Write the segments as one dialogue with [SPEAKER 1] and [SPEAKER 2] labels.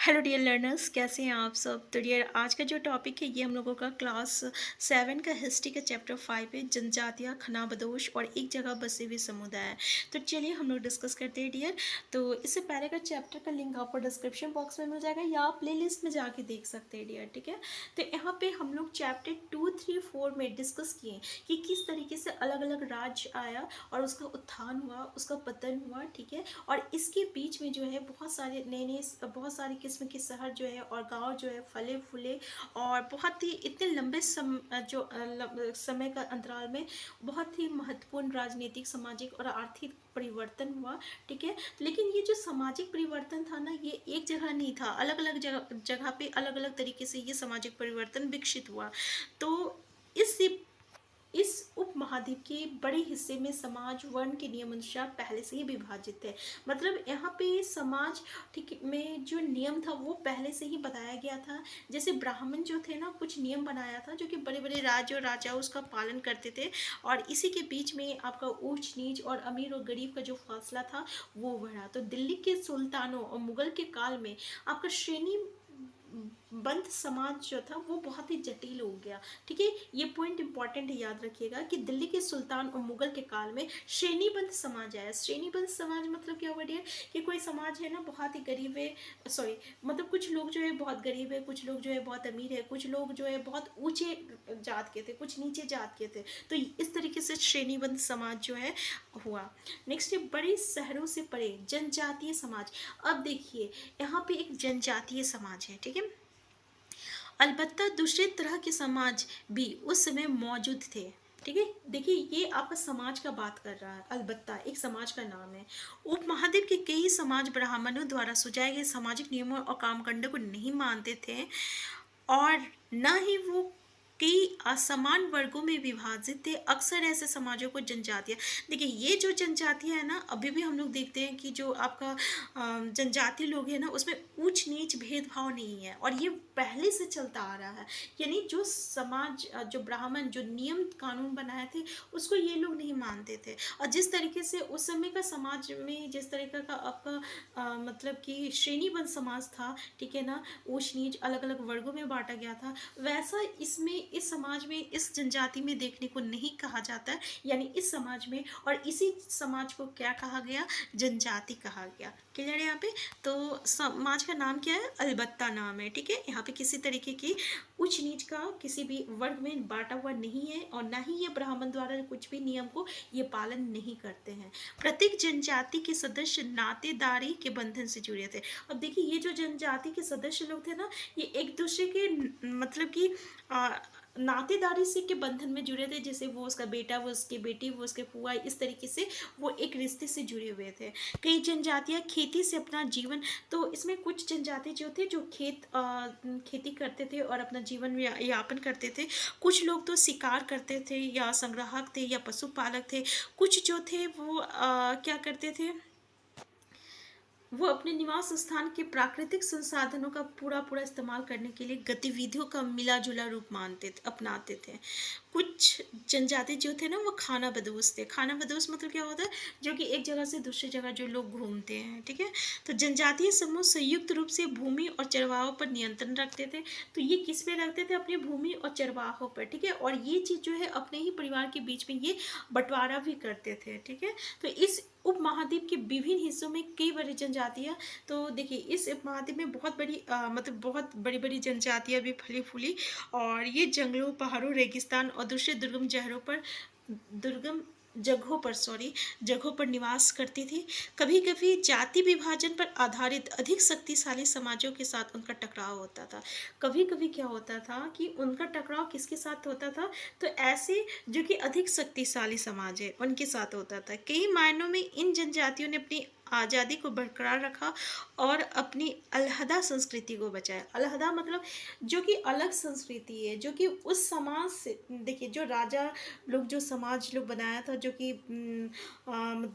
[SPEAKER 1] Hello dear learners, कैसे हैं आप सब। तो डियर आज का जो टॉपिक है ये हम लोगों का क्लास 7 का हिस्ट्री का चैप्टर 5 है, जनजातियाँ, खनाबदोश और एक जगह बसे हुए समुदाय। तो चलिए हम लोग डिस्कस करते हैं डियर। तो इससे पहले का चैप्टर का लिंक आपको डिस्क्रिप्शन बॉक्स में मिल जाएगा या आप प्ले लिस्ट में जाके देख सकते हैं डियर। ठीक है, तो यहाँ पे हम लोग चैप्टर 2, 3, 4 में डिस्कस किए कि किस तरीके से अलग अलग राज्य आया और उसका उत्थान हुआ, उसका पतन हुआ। ठीक है, और इसके बीच में जो है बहुत सारे नए नए बहुत सारे किस्म के शहर जो है और गांव जो है फले फूले, और बहुत ही इतने लंबे समय का अंतराल में बहुत ही महत्वपूर्ण राजनीतिक, सामाजिक और आर्थिक परिवर्तन हुआ। ठीक है, लेकिन ये जो सामाजिक परिवर्तन था ना, ये एक जगह नहीं था, अलग अलग जगह पे अलग अलग तरीके से ये सामाजिक परिवर्तन विकसित हुआ। तो इस इस उपमहाद्वीप के बड़े हिस्से में समाज वर्ण के नियम अनुसार पहले से ही विभाजित है। मतलब यहाँ पे समाज ठीक में जो नियम था वो पहले से ही बताया गया था। जैसे ब्राह्मण जो थे ना, कुछ नियम बनाया था जो कि बड़े बड़े राज्य और राजा उसका पालन करते थे, और इसी के बीच में आपका ऊंच नीच और अमीर और गरीब का जो फासला था वो बढ़ा। तो दिल्ली के सुल्तानों और मुगल के काल में आपका श्रेणी बंद समाज जो था वो बहुत ही जटिल हो गया। ठीक है, ये पॉइंट इंपॉर्टेंट है, याद रखिएगा कि दिल्ली के सुल्तान और मुगल के काल में श्रेणीबद्ध समाज आया। श्रेणीबद्ध समाज मतलब क्या हुआ डियर, कि कोई समाज है ना बहुत ही गरीब है, सॉरी मतलब कुछ लोग जो है बहुत गरीब है, कुछ लोग जो है बहुत अमीर है, कुछ लोग जो है बहुत ऊंचे जात के थे, कुछ नीचे जात के थे। तो इस तरीके से श्रेणीबद्ध समाज जो है हुआ। नेक्स्ट है बड़े शहरों से परे जनजातीय समाज। अब देखिए यहाँ पे एक जनजातीय समाज है। ठीक है, अलबत्ता दूसरे तरह के समाज भी उस समय मौजूद थे। ठीक है, देखिए ये आपका समाज का बात कर रहा है, अलबत्ता एक समाज का नाम है। उपमहाद्वीप के कई समाज ब्राह्मणों द्वारा सुझाए गए सामाजिक नियमों और कामकांडों को नहीं मानते थे, और न ही वो कई असमान वर्गों में विभाजित थे। अक्सर ऐसे समाजों को जनजातियाँ, देखिए ये जो जनजातियाँ है ना, अभी भी हम लोग देखते हैं कि जो आपका जनजाति लोग हैं ना, उसमें ऊंच नीच भेदभाव नहीं है, और ये पहले से चलता आ रहा है। यानी जो समाज जो ब्राह्मण जो नियम कानून बनाए थे उसको ये लोग नहीं मानते थे। और जिस तरीके से उस समय का समाज में जिस तरीके का आपका मतलब कि श्रेणीबद्ध समाज था, ठीक है ना, ऊंच नीच अलग अलग वर्गों में बांटा गया था, वैसा इसमें इस समाज में इस जनजाति में देखने को नहीं कहा जाता है। यानी इस समाज में और इसी समाज को क्या कहा गया, जनजाति कहा गया। क्लियर है यहाँ पे। तो समाज का नाम क्या है, अलबत्ता नाम है। ठीक है, यहाँ पे किसी तरीके की उच्च नीच का किसी भी वर्ग में बांटा हुआ नहीं है, और ना ही ये ब्राह्मण द्वारा कुछ भी नियम को ये पालन नहीं करते हैं। प्रत्येक जनजाति के सदस्य नातेदारी के बंधन से जुड़े थे। अब देखिए ये जो जनजाति के सदस्य लोग थे ना, ये एक दूसरे के मतलब कि नातेदारी से के बंधन में जुड़े थे। जैसे वो उसका बेटा, वो उसकी बेटी, वो उसके फुआ, इस तरीके से वो एक रिश्ते से जुड़े हुए थे। कई जनजातियां खेती से अपना जीवन, तो इसमें कुछ जनजाति जो थे जो खेती करते थे और अपना जीवन यापन करते थे। कुछ लोग तो शिकार करते थे या संग्राहक थे या पशुपालक थे। कुछ जो थे वो क्या करते थे, वो अपने निवास स्थान के प्राकृतिक संसाधनों का पूरा पूरा इस्तेमाल करने के लिए गतिविधियों का मिला जुला रूप मानते थे, अपनाते थे। कुछ जनजाति जो थे ना वो खाना बदोश थे। खाना बदोश मतलब क्या होता है, जो कि एक जगह से दूसरी जगह जो लोग घूमते हैं। ठीक है, तो जनजातीय समूह संयुक्त रूप से भूमि और चरवाहों पर नियंत्रण रखते थे। तो ये किस पे रखते थे, अपनी भूमि और चरवाहों पर। ठीक है, और ये चीज़ जो है अपने ही परिवार के बीच में ये बंटवारा भी करते थे। ठीक है, तो इस उपमहाद्वीप के विभिन्न हिस्सों में कई बड़ी जनजातियाँ, तो देखिए इस उपमहाद्वीप में बहुत बड़ी मतलब बहुत बड़ी बड़ी जनजातियाँ भी फली फूली, और ये जंगलों, पहाड़ों, रेगिस्तान और दूसरे दुर्गम जगहों पर निवास करती थी। कभी कभी जाति विभाजन पर आधारित अधिक शक्तिशाली समाजों के साथ उनका टकराव होता था। कभी कभी क्या होता था कि उनका टकराव किसके साथ होता था, तो ऐसे जो कि अधिक शक्तिशाली समाज है उनके साथ होता था। कई मायनों में इन जनजातियों ने अपनी आज़ादी को बरकरार रखा और अपनी अलहदा संस्कृति को बचाया। अलहदा मतलब जो कि अलग संस्कृति है, जो कि उस समाज से, देखिए जो राजा लोग जो समाज लोग बनाया था, जो कि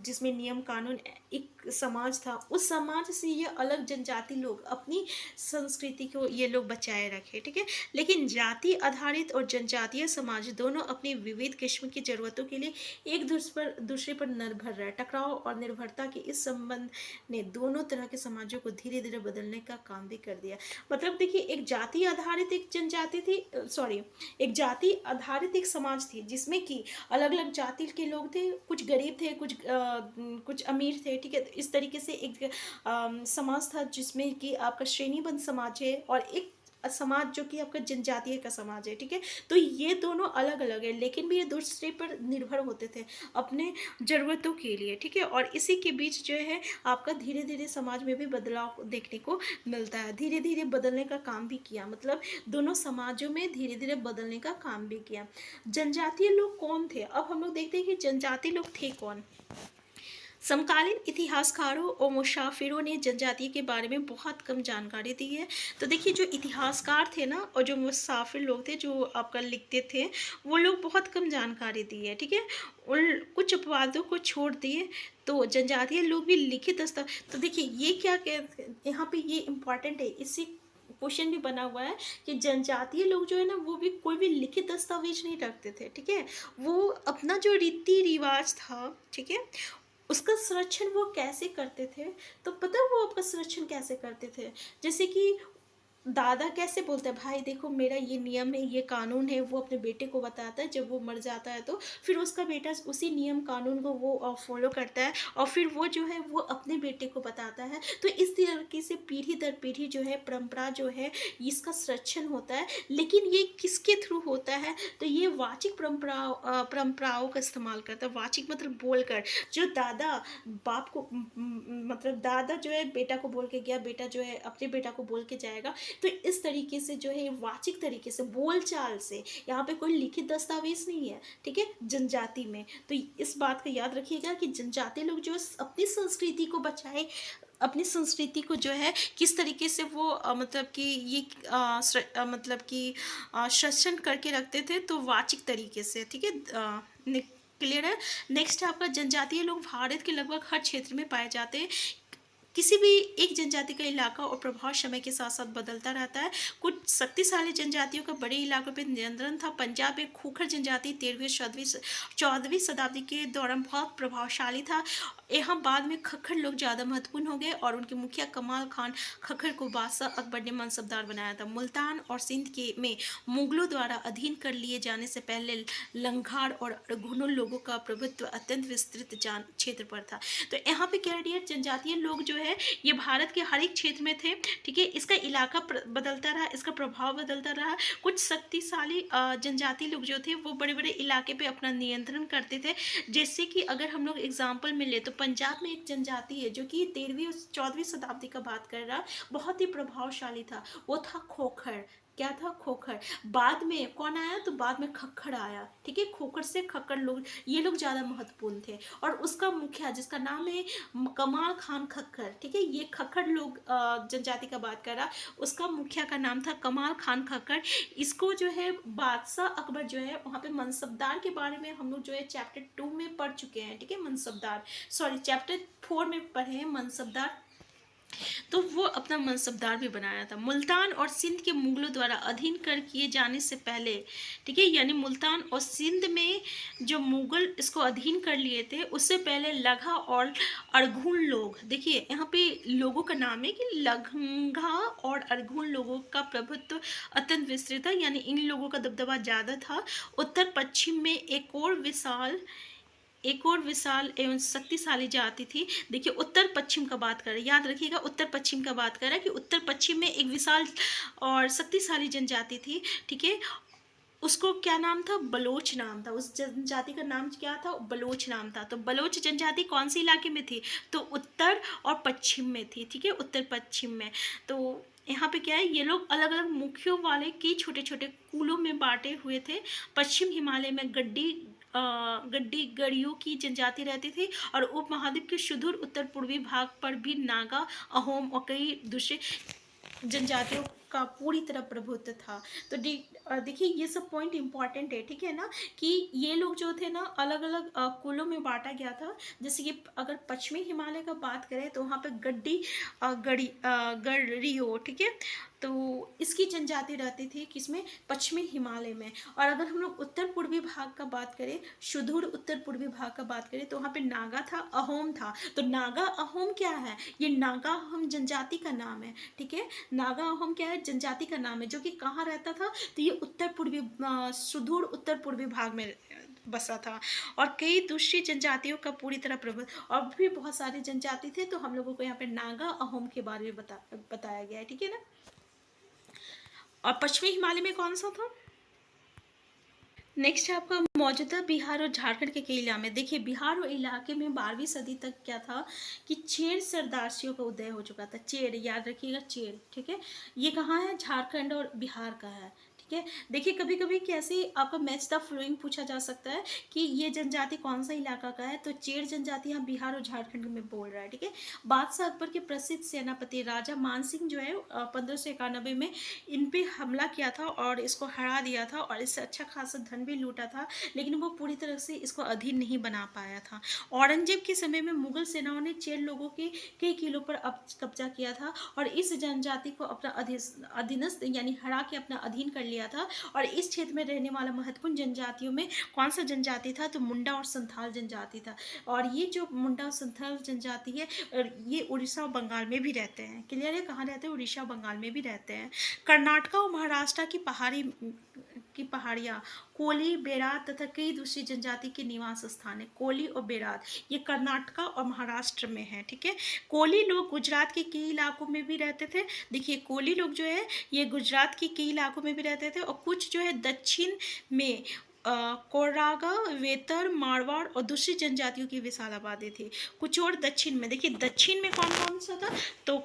[SPEAKER 1] जिसमें नियम कानून एक समाज था, उस समाज से ये अलग जनजाति लोग अपनी संस्कृति को ये लोग बचाए रखे। ठीक है, लेकिन जाति आधारित और जनजातीय समाज दोनों अपनी विविध किस्म की जरूरतों के लिए एक दूसरे पर निर्भर रहे। टकराव और निर्भरता के इस संबंध ने दोनों तरह के समाजों को धीरे धीरे बदलने का काम भी कर दिया। मतलब देखिए, एक जाति आधारित एक जनजाति थी, सॉरी, एक जाति आधारित एक समाज थी जिसमें कि अलग अलग जाति के लोग थे, कुछ गरीब थे, कुछ अमीर थे, ठीक है। तो इस तरीके से एक समाज था जिसमें कि आपका श्रेणीबद्ध समाज है, और एक समाज जो कि आपका जनजातीय का समाज है, ठीक है। तो ये दोनों अलग अलग है, लेकिन भी ये दूसरे पर निर्भर होते थे अपने ज़रूरतों के लिए, ठीक है। और इसी के बीच जो है आपका धीरे धीरे समाज में भी बदलाव देखने को मिलता है, धीरे धीरे बदलने का काम भी किया, मतलब दोनों समाजों में धीरे धीरे बदलने का काम भी किया। जनजातीय लोग कौन थे, अब हम लोग देखते हैं कि जनजातीय लोग थे कौन। समकालीन इतिहासकारों और मुसाफिरों ने जनजाति के बारे में बहुत कम जानकारी दी है। तो देखिए, जो इतिहासकार थे ना और जो मुसाफिर लोग थे जो आपका लिखते थे, वो लोग बहुत कम जानकारी दी है, ठीक है। उन कुछ अपवादों को छोड़ दिए तो जनजातीय लोग भी लिखित दस्ता, तो देखिए ये क्या कह, यहाँ पे ये इम्पॉर्टेंट है, इससे क्वेश्चन भी बना हुआ है कि जनजातीय लोग जो है ना वो भी कोई भी लिखित दस्तावेज नहीं रखते थे, ठीक है। वो अपना जो रीति रिवाज था, ठीक है, उसका संरक्षण वो कैसे करते थे। तो पता है वो आपका संरक्षण कैसे करते थे, जैसे कि दादा कैसे बोलते हैं, भाई देखो मेरा ये नियम है, ये कानून है, वो अपने बेटे को बताता है, जब वो मर जाता है तो फिर उसका बेटा उसी नियम कानून को वो फॉलो करता है, और फिर वो जो है वो अपने बेटे को बताता है। तो इस तरीके से पीढ़ी दर पीढ़ी जो है परंपरा जो है इसका संरक्षण होता है। लेकिन ये किसके थ्रू होता है, तो ये वाचिक परंपराओं का इस्तेमाल करता है। वाचिक मतलब बोलकर, जो दादा बाप को मतलब दादा जो है बेटा को बोल के गया, बेटा जो है अपने बेटा को बोल के जाएगा। तो इस तरीके से जो है वाचिक तरीके से बोलचाल से, यहाँ पे कोई लिखित दस्तावेज नहीं है, ठीक है, जनजाति में। तो इस बात का याद रखिएगा कि जनजाति लोग जो अपनी संस्कृति को बचाए, अपनी संस्कृति को जो है किस तरीके से वो मतलब कि ये मतलब कि संरक्षण करके रखते थे, तो वाचिक तरीके से, ठीक है। क्लियर है। नेक्स्ट है आपका, जनजातीय लोग भारत के लगभग हर क्षेत्र में पाए जाते हैं। किसी भी एक जनजाति का इलाका और प्रभाव समय के साथ साथ बदलता रहता है। कुछ शक्तिशाली जनजातियों का बड़े इलाकों पर नियंत्रण था। पंजाब एक खूखर जनजाति 13वीं 14वीं शताब्दी के दौरान बहुत प्रभावशाली था। यहाँ बाद में खक्खर लोग ज़्यादा महत्वपूर्ण हो गए और उनके मुखिया कमाल खान खक्खर को बादशाह अकबर ने मनसबदार बनाया था। मुल्तान और सिंध के में मुगलों द्वारा अधीन कर लिए जाने से पहले लंगार और अरगुनों लोगों का प्रभुत्व अत्यंत विस्तृत क्षेत्र पर था। तो यहाँ पे क्या है, जनजातीय लोग जो है ये भारत के हर एक क्षेत्र में थे, ठीक है। इसका इलाका बदलता रहा, इसका प्रभाव बदलता रहा। कुछ शक्तिशाली जनजाति लोग जो थे वो बड़े बड़े इलाके पे अपना नियंत्रण करते थे। जैसे कि अगर हम लोग एग्जाम्पल में ले तो पंजाब में एक जनजाति है जो कि 13वीं और 14वीं शताब्दी का बात कर रहा, बहुत ही प्रभावशाली था। वो था खोखर। क्या था, खोखर। बाद में कौन आया, तो बाद में खक्खर आया, ठीक है। खोखर से खक्खर लोग, ये लोग ज़्यादा महत्वपूर्ण थे। और उसका मुखिया जिसका नाम है कमाल खान खक्खर, ठीक है, ये खक्खर लोग जनजाति का बात कर रहा, उसका मुखिया का नाम था कमाल खान खक्खर। इसको जो है बादशाह अकबर जो है वहाँ पे मनसबदार के बारे में हम लोग जो है चैप्टर 2 में पढ़ चुके हैं, ठीक है। मनसबदार, सॉरी चैप्टर 4 में पढ़े हैं मनसबदार। तो वो अपना मनसबदार भी बनाया था। मुल्तान और सिंध के मुगलों द्वारा अधीन कर किए जाने से पहले, ठीक है, यानी मुल्तान और सिंध में जो मुगल इसको अधीन कर लिए थे उससे पहले लघा और अरघुन लोग, देखिए यहाँ पे लोगों का नाम है कि लघा और अरघुन लोगों का प्रभुत्व अत्यंत विस्तृत था, यानी इन लोगों का दबदबा ज़्यादा था। उत्तर पश्चिम में एक और विशाल एवं शक्तिशाली जाति थी। देखिए उत्तर पश्चिम का बात करें, याद रखिएगा उत्तर पश्चिम का बात करें कि उत्तर पश्चिम में एक विशाल और शक्तिशाली जनजाति थी, ठीक है। उसको क्या नाम था, बलोच नाम था। उस जनजाति का नाम क्या था, बलोच नाम था। तो बलोच जनजाति कौन से इलाके में थी, तो उत्तर और पश्चिम में थी, ठीक है, उत्तर पश्चिम में। तो यहाँ पे क्या है, ये लोग अलग अलग मुखियों वाले की छोटे छोटे कुलों में बांटे हुए थे। पश्चिम हिमालय में गड्डी गढ़ियों की जनजाति रहती थी और उप महाद्वीप के सुदूर उत्तर पूर्वी भाग पर भी नागा, अहोम और कई दूसरे जनजातियों का पूरी तरह प्रभुत्व था। तो देखिए ये सब पॉइंट इम्पॉर्टेंट है, ठीक है ना, कि ये लोग जो थे ना अलग अलग कुलों में बांटा गया था। जैसे कि अगर पश्चिमी हिमालय का बात करें तो वहाँ पे गड़ियो, ठीक है, तो इसकी जनजाति रहती थी किसमें, पश्चिमी हिमालय में। और अगर हम लोग उत्तर पूर्वी भाग का बात करें, सुदूर उत्तर पूर्वी भाग का बात करें, तो वहाँ पे नागा था, अहोम था। तो नागा अहोम क्या है, ये नागा अहोम जनजाति का नाम है, ठीक है। नागा अहोम क्या है, जनजाति का नाम है, जो कि कहाँ रहता था, तो ये उत्तर पूर्वी सुदूर उत्तर पूर्वी भाग में बसा था। और कई दूसरी जनजातियों का पूरी तरह प्रबंध, और भी बहुत सारी जनजाति थे, तो हम लोगों को यहाँ पे नागा अहोम के बारे में बताया गया है, ठीक है ना। और पश्चिमी हिमालय में कौन सा था। नेक्स्ट है आपका मौजूदा बिहार और झारखंड के कई इलाके में। देखिए बिहार और इलाके में 12वीं सदी तक क्या था कि चेर सरदारसियों का उदय हो चुका था। चेर याद रखिएगा, चेर, ठीक है। ये कहाँ है, झारखंड और बिहार का है, ठीक है। देखिए कभी कभी कैसे आपका मैच द फ्लोइंग पूछा जा सकता है कि ये जनजाति कौन सा इलाका का है, तो चेर जनजाति यहाँ बिहार और झारखंड में बोल रहा है, ठीक है। बादशाह अकबर के प्रसिद्ध सेनापति राजा मानसिंह जो है 1591 में इन पे हमला किया था और इसको हरा दिया था, और इससे अच्छा खासा धन भी लूटा था, लेकिन वो पूरी तरह से इसको अधीन नहीं बना पाया था। औरंगजेब के समय में मुगल सेनाओं ने चेर लोगों के कई किलों पर कब्जा किया था, और इस जनजाति को अपना अधीनस्थ यानी हरा के अपना अधीन कर लिया था। और इस क्षेत्र में रहने वाला महत्वपूर्ण जनजातियों में कौन सा जनजाति था, तो मुंडा और संथाल जनजाति था। और ये जो मुंडा और संथाल जनजाति है, ये उड़ीसा और बंगाल में भी रहते हैं। क्लियर है, कहाँ रहते हैं, उड़ीसा और बंगाल में भी रहते हैं। कर्नाटक और महाराष्ट्र की पहाड़ियाँ कोली, बेरात तथा कई दूसरी जनजाति के निवास स्थान है। कोली और बेरात ये कर्नाटक और महाराष्ट्र में है, ठीक है। कोली लोग गुजरात के कई इलाकों में भी रहते थे। देखिए कोली लोग जो है ये गुजरात के कई इलाकों में भी रहते थे, और कुछ जो है दक्षिण में कोरागा, वेतर, मारवाड़ और दूसरी जनजातियों की विशाल आबादी थी। कुछ और दक्षिण में, देखिए दक्षिण में कौन कौन सा था, तो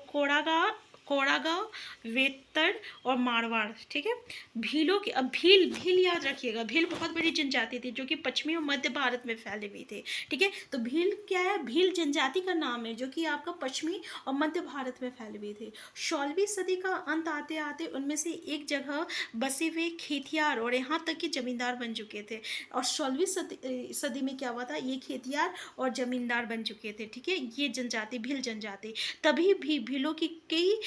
[SPEAKER 1] कोरागा, वेतर और मारवाड़, ठीक है। भीलों की, अब भील भील याद रखिएगा, भील बहुत बड़ी जनजाति थी जो कि पश्चिमी और मध्य भारत में फैली हुई थी, ठीक है। तो भील क्या है, भील जनजाति का नाम है जो कि आपका पश्चिमी और मध्य भारत में फैली हुई थी। 16वीं सदी का अंत आते आते उनमें से एक जगह बसे हुए खेतियार और यहाँ तक कि जमींदार बन चुके थे। और 16वीं सदी में क्या हुआ था, ये खेतियार और जमींदार बन चुके थे, ठीक है, ये जनजाति भील जनजाति। तभी भी भीलों की कई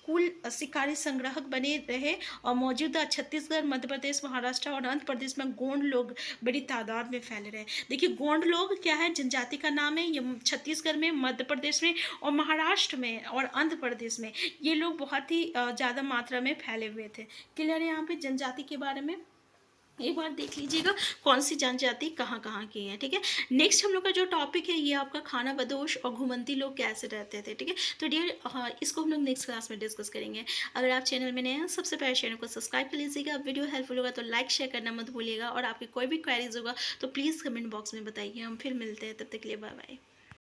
[SPEAKER 1] कुल शिकारी संग्राहक बने रहे, और मौजूदा छत्तीसगढ़, मध्य प्रदेश, महाराष्ट्र और आंध्र प्रदेश में गोंड लोग बड़ी तादाद में फैल रहे हैं। देखिए गोंड लोग क्या है, जनजाति का नाम है। ये छत्तीसगढ़ में, मध्य प्रदेश में और महाराष्ट्र में और आंध्र प्रदेश में ये लोग बहुत ही ज़्यादा मात्रा में फैले हुए थे। क्लियर है यहाँ पे जनजाति के बारे में। एक बार देख लीजिएगा कौन सी जनजाति कहाँ कहाँ की है, ठीक है। नेक्स्ट हम लोग का जो टॉपिक है ये आपका खाना बदोश और घुमंती लोग कैसे रहते थे, ठीक है। तो डियर इसको हम लोग नेक्स्ट क्लास में डिस्कस करेंगे। अगर आप चैनल में नए हैं सबसे पहले चैनल को सब्सक्राइब कर लीजिएगा। वीडियो हेल्पफुल होगा तो लाइक शेयर करना मत भूलिएगा, और आपकी कोई भी क्वेरीज होगा तो प्लीज़ कमेंट बॉक्स में बताइए। हम फिर मिलते हैं, तब तक के लिए बाय बाय।